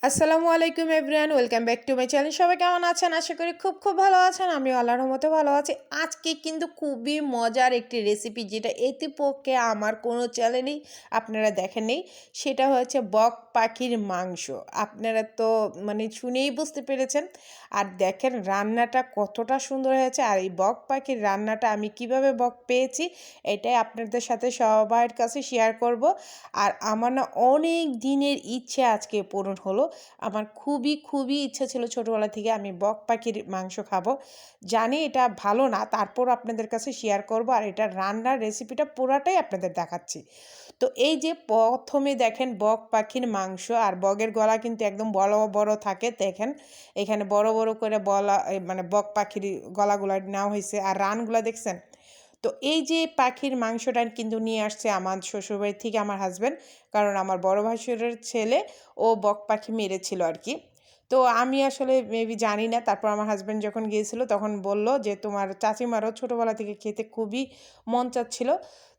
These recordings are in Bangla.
আসসালামু আলাইকুম everyone, welcome back to my channel. সবাই কেমন আছেন? আশা করি খুব খুব ভালো আছেন। আমি আল্লাহর রহমতে ভালো আছি। আজকে কিন্তু খুবই মজার একটি রেসিপি, যেটা ইতিপূর্বে আমার কোনো চ্যানেলেই আপনারা দেখেননি। সেটা হচ্ছে বক পাখির মাংস। আপনারা তো শুনেই বুঝতে পেরেছেন। আর দেখেন রান্নাটা কতটা সুন্দর হয়েছে। আর এই বক পাখির রান্নাটা আমি কিভাবে বক পেয়েছি, এটাই আপনাদের সাথে সবার কাছে শেয়ার করব। আর আমার না অনেক দিনের ইচ্ছে আজকে পূরণ হলো। আমার খুবই ইচ্ছা ছিল ছোটোবেলা থেকে আমি বক পাখির মাংস খাবো। জানি এটা ভালো না, তারপর আপনাদের কাছে শেয়ার করব। আর এটা রান্নার রেসিপিটা পুরাটাই আপনাদের দেখাচ্ছি। তো এই যে প্রথমে দেখেন বক পাখির মাংস, আর বগের গলা কিন্তু একদম বড় বড় থাকে। দেখেন এখানে বড় বড় করে বক পাখির গলাগুলা নেওয়া হয়েছে, আর রানগুলা দেখছেন। তো এই যে পাখির মাংসটা কিন্তু নিয়ে আসছে আমার শ্বশুরবাড়ি থেকে আমার হাজব্যান্ড, কারণ আমার বড় ভাসুরের ছেলে ও বক পাখি মেরেছিল আর কি। তো আমি আসলে মেবি জানি না। তারপর আমার হাজব্যান্ড যখন গিয়েছিল তখন বলল যে তোমার চাচিমারও ছোটোবেলা থেকে খেতে খুবই মন চাচ্ছিল,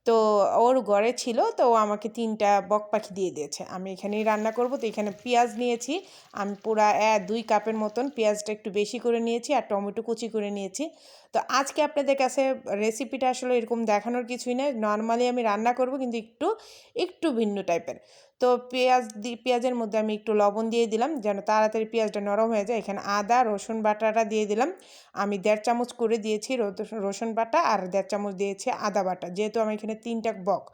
তো ওর ঘরে ছিল, তো ও আমাকে 3টা বক পাখি দিয়ে দিয়েছে। আমি এখানেই রান্না করব। তো এখানে পেঁয়াজ নিয়েছি আমি পুরা 2 কাপের মতন। পেঁয়াজটা একটু বেশি করে নিয়েছি, আর টমেটো কুচি করে নিয়েছি। তো আজকে আপনাদের কাছে রেসিপিটা আসলে এরকম দেখানোর কিছুই নেই, নর্মালি আমি রান্না করব, কিন্তু একটু একটু ভিন্ন টাইপের। তো পেঁয়াজের মধ্যে আমি একটু লবণ দিয়ে দিলাম যেন তাড়াতাড়ি পেঁয়াজটা নরম হয়ে যায়। এখানে আদা রসুন বাটাটা দিয়ে দিলাম। আমি 1.5 চামচ করে দিয়েছি রসুন বাটা, আর 1.5 চামচ দিয়েছি আদা বাটা, যেহেতু আমি এখানে 3টা বক।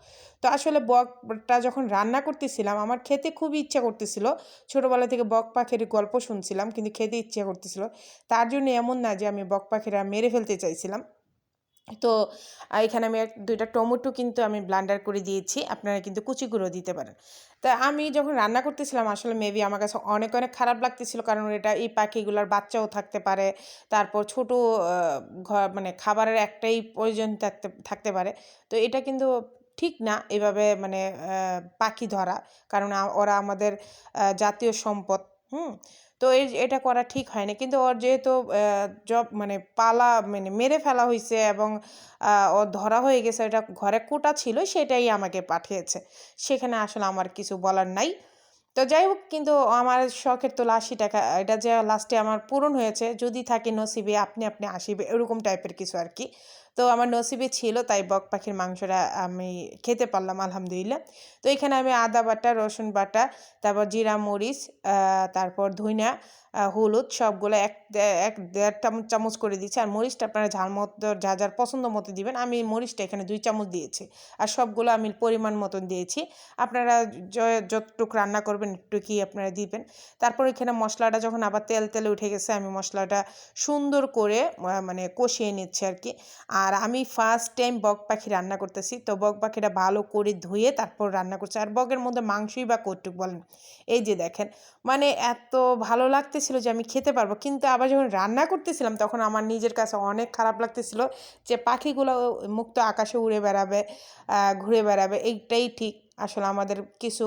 তো আসলে বকটা যখন রান্না করতেছিলাম আমার খেতে খুবই ইচ্ছা করতেছিল। ছোটোবেলা থেকে বক পাখির গল্প শুনছিলাম, কিন্তু খেতে ইচ্ছা করতেছিল। তার জন্য এমন না যে আমি বক পাখিরা মেরে ফেলতে চাইছিলাম। তো এখানে আমি 2টা টমেটো কিন্তু আমি ব্লান্ডার করে দিয়েছি। আপনারা কিন্তু কুচি করেও দিতে পারেন। তা আমি যখন রান্না করতেছিলাম আসলে মেবি আমার কাছে অনেক খারাপ লাগতেছিল, কারণ এই পাখিগুলোর বাচ্চাও থাকতে পারে। তারপর ছোটো ঘর খাবারের একটাই প্রয়োজন থাকতে পারে। তো এটা কিন্তু ঠিক না এভাবে পাখি ধরা, কারণ ওরা আমাদের জাতীয় সম্পদ। হুম। তো এটা করা ঠিক হয়নি, কিন্তু ওর যেহেতু পালা মেরে ফেলা হয়েছে এবং ও ধরা হয়ে গেছে, এটা ঘরে কোটা ছিল সেটাই আমাকে পাঠিয়েছে। সেখানে আসলে আমার কিছু বলার নাই। তো যাই হোক, কিন্তু আমার শখের তো 80 টাকা, এটা যে লাস্টে আমার পূরণ হয়েছে। যদি থাকে নসিবে আপনি আপনি আসিবে, এরকম টাইপের কিছু আর কি। তো আমার নসিবে ছিল, তাই বক পাখির মাংসটা আমি খেতে পারলাম আলহামদুলিল্লাহ। তো এখানে আমি আদা বাটা রসুন বাটা, তারপর জিরা মরিচ, তারপর ধইনা, হলুদ সবগুলো 1.5 চামচ করে দিচ্ছি। আর মরিচটা আপনারা ঝাল মতো যা যার পছন্দ মতো দিবেন। আমি মরিচটা এখানে 2 চামচ দিয়েছি, আর সবগুলো আমি পরিমাণ মতন দিয়েছি। আপনারা যতটুকু রান্না করবেন একটু কি আপনারা দিবেন। তারপর এখানে মশলাটা যখন আবার তেলে উঠে গেছে, আমি মশলাটা সুন্দর করে কষিয়ে নিচ্ছি আর কি। আর আমি ফার্স্ট টাইম বক পাখি রান্না করতেছি, তো বক পাখিটা ভালো করে ধুয়ে তারপর রান্না করছি। আর বকের মধ্যে মাংসই বা কতটুক বলেন। এই যে দেখেন, এত ভালো লাগতেছিল যে আমি খেতে পারবো, কিন্তু আবার যখন রান্না করতেছিলাম তখন আমার নিজের কাছে অনেক খারাপ লাগতেছিল যে পাখিগুলো মুক্ত আকাশে উড়ে বেড়াবে, ঘুরে বেড়াবে, এইটাই ঠিক। আসলে আমাদের কিছু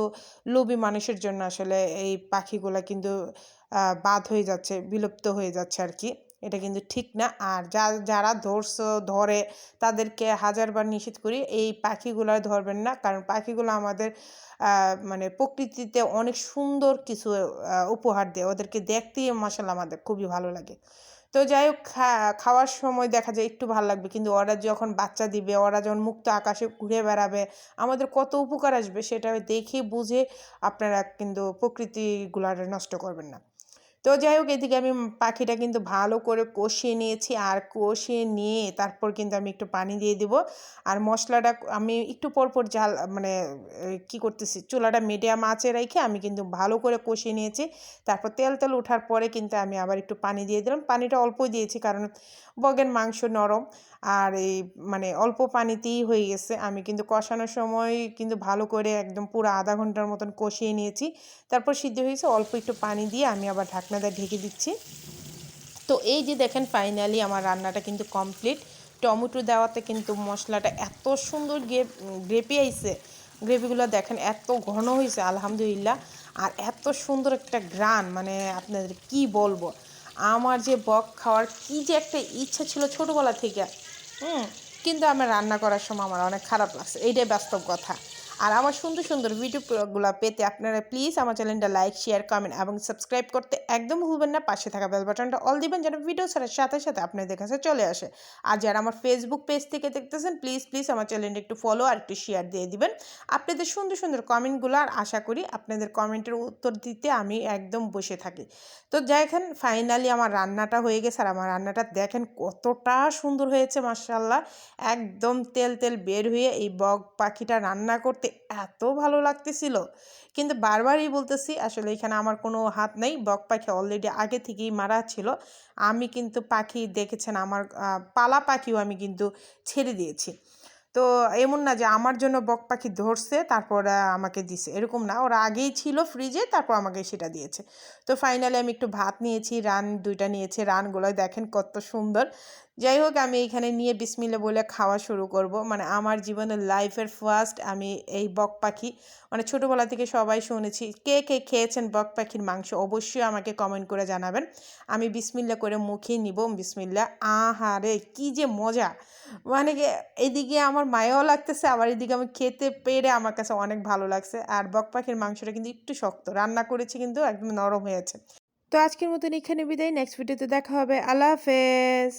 লোভী মানুষের জন্য আসলে এই পাখিগুলো কিন্তু বাদ হয়ে যাচ্ছে, বিলুপ্ত হয়ে যাচ্ছে আর কি। এটা কিন্তু ঠিক না। আর যারা ধরে তাদেরকে হাজারবার নিষেধ করি এই পাখিগুলো ধরবেন না, কারণ পাখিগুলো আমাদের প্রকৃতিতে অনেক সুন্দর কিছু উপহার দেয়। ওদেরকে দেখতেই মাশাআল্লাহ আমাদের খুবই ভালো লাগে। তো যাই হোক, খাওয়ার সময় দেখা যায় একটু ভালো লাগবে, কিন্তু ওরা যখন বাচ্চা দিবে, ওরা যখন মুক্ত আকাশে ঘুরে বেড়াবে, আমাদের কত উপকার আসবে সেটা দেখে বুঝে আপনারা কিন্তু প্রকৃতিগুলার নষ্ট করবেন না। তো যাই হোক, এদিকে আমি পাখিটা কিন্তু ভালো করে কষিয়ে নিয়েছি, আর কষিয়ে নিয়ে তারপর কিন্তু আমি একটু পানি দিয়ে দিব। আর মশলাটা আমি একটু পরপর জাল কি করতেছি, চুলাটা মিডিয়াম আঁচে রেখে আমি কিন্তু ভালো করে কষিয়ে নিয়েছি। তারপর তেল ওঠার পরে কিন্তু আমি আবার একটু পানি দিয়ে দিলাম। পানিটা অল্প দিয়েছি, কারণ বগের মাংস নরম, আর এই অল্প পানিতেই হয়ে গেছে। আমি কিন্তু কষানোর সময় কিন্তু ভালো করে একদম পুরো আধা ঘন্টার মতন কষিয়ে নিয়েছি। তারপর সিদ্ধ হয়েছে, অল্প একটু পানি দিয়ে আমি আবার ঢাকনা দিয়ে ঢেকে দিচ্ছি। তো এই যে দেখেন, ফাইনালি আমার রান্নাটা কিন্তু কমপ্লিট। টমেটো দেওয়াতে কিন্তু মশলাটা এত সুন্দর গ্রেভি আইছে, গ্রেভিগুলো দেখেন এত ঘন হয়েছে আলহামদুলিল্লাহ। আর এত সুন্দর একটা ঘ্রাণ, আপনাদের কি বলবো। আমার যে বক খাওয়ার কি যে একটা ইচ্ছা ছিল ছোটোবেলা থেকে, কিন্তু আমার রান্না করার সময় আমার অনেক খারাপ লাগছে, এইটাই বাস্তব কথা। আর আমার সুন্দর সুন্দর ভিডিওগুলো পেতে আপনারা প্লিজ আমার চ্যানেলটা লাইক শেয়ার কমেন্ট এবং সাবস্ক্রাইব করতে একদম ভুলবেন না। পাশে থাকা বেল বাটনটা অল দিবেন যেন ভিডিও ছাড়ার সাথে সাথে আপনাদের কাছে চলে আসে। আর যারা আমার ফেসবুক পেজ থেকে দেখতেছেন প্লিজ প্লিজ আমার চ্যানেলটা একটু ফলো আর একটু শেয়ার দিয়ে দিবেন। আপনাদের সুন্দর সুন্দর কমেন্টগুলো আর আশা করি আপনাদের কমেন্টের উত্তর দিতে আমি একদম বসে থাকি। তো দেখেন ফাইনালি আমার রান্নাটা হয়ে গেছে আর আমার রান্নাটা দেখেন কতটা সুন্দর হয়েছে মাশাআল্লাহ। একদম তেল তেল বের হয়ে এই বক পাখিটা রান্না করতে এত ভালো লাগতেছিল, কিন্তু বারবারই বলতেছি আসলে এখানে আমার কোনো হাত নেই। বক পাখি অলরেডি আগে থেকেই মারা ছিল। আমি কিন্তু পাখি দেখেছেন আমার পালা পাখিও আমি কিন্তু ছেড়ে দিয়েছি। তো এমন না যে আমার জন্য বক পাখি ধরছে তারপর আমাকে দিছে, এরকম না। ওরা আগেই ছিল ফ্রিজে, তারপর আমাকে সেটা দিয়েছে। তো ফাইনালি আমি একটু ভাত নিয়েছি, রান 2টা নিয়েছি। রানগুলো দেখেন কত সুন্দর। যাই হোক আমি এখানে নিয়ে বিসমিল্লাহ বলে খাওয়া শুরু করব। মানে আমার জীবনের লাইফের ফার্স্ট আমি এই বক পাখি, মানে ছোটোবেলা থেকে সবাই শুনেছি। কে কে খেয়েছেন বক পাখির মাংস অবশ্যই আমাকে কমেন্ট করে জানাবেন। আমি বিসমিল্লাহ করে মুখে নিব। বিসমিল্লাহ। আহারে কি যে মজা! মানে কি এদিকে আমার মায়াও লাগতেছে, আবার এদিকে আমি খেতে পেরে আমার কাছে অনেক ভালো লাগছে। আর বক পাখির মাংসটা কিন্তু একটু শক্ত রান্না করেছি, কিন্তু একদম নরম হয়েছে। তো আজকের মতন এখানে বিদায়। নেক্সট ভিডিওতে দেখা হবে। আল্লাহ হাফেজ।